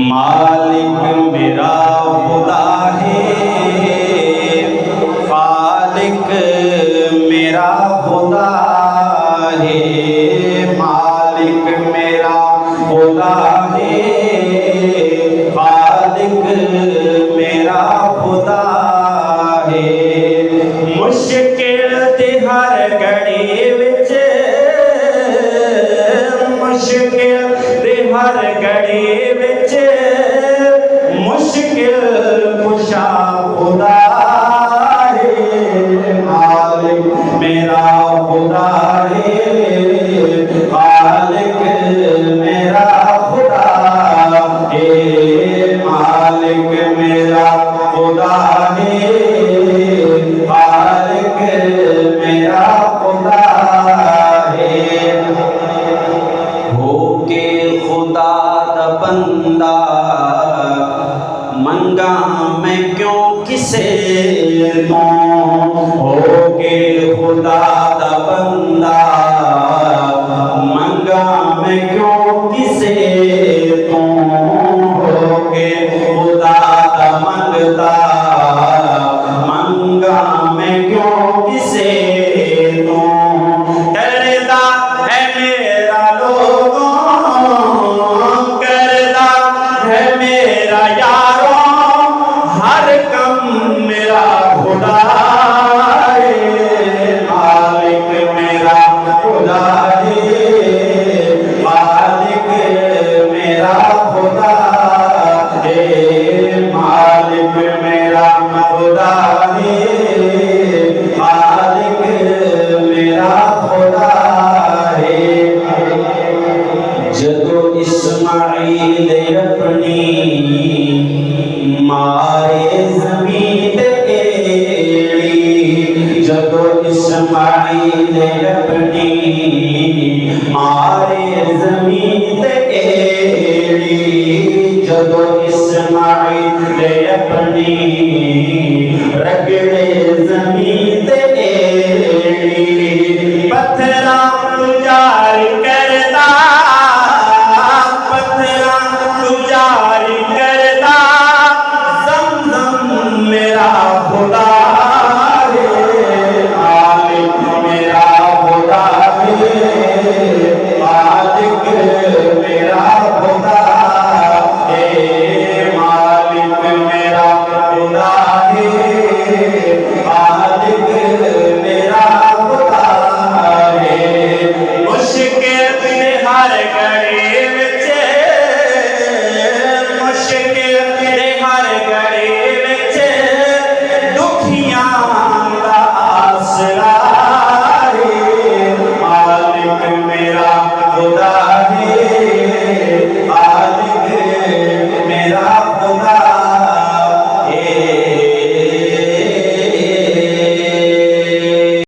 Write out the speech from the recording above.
مالک میرا خدا ہے، خالق میرا خدا ہے، مالک میرا خدا ہے، خالق میرا خدا ہے۔ مشکل تے ہر گھڑی وچ، مشکل تے ہر گھڑی وچ، مشکل کشا خدا ہے، مالک میرا خدا ہے، خالق میرا خدا ہے، مالک میرا خدا ہے، خالق میرا خدا ہے۔ ہو کے خدا دا بندہ منگا میں کیوں کسے دوں، ہو کے خدا دا بندہ منگا میں کیوں کسے دوں، ہو کے خدا دا منگتا منگا میں کیوں کسے دوں۔ کردہ ہے میرا لوگوں، کردہ ہے میرا یاروں، ہر کم میرا خدا ہے، مالک میرا خدا ہے، خالق میرا خدا ہے، مالک میرا خدا ہے، خالق میرا خدا ہے۔ جدو اسماعیل اپنی مارے زمین تے ایڑی، جدو اسماعیل اپنی مارے زمین تے ایڑی، جدو اسماعیل اپنی رگڑے زمین تے ایڑی، پتھراں تو جاری کردا، پتھراں تو جاری کردا، زمزم میرا خدا ہے، مالک میرا خدا ہے، خالق میرا خدا ہے، مالک میرا خدا ہے، خالق میرا خدا ہے۔ مشکل تے ہر گھڑی وچ، مشکل تے ہر گھڑی وچ، دکھیاں دا آسرا ہے، مالک میرا خدا ہے،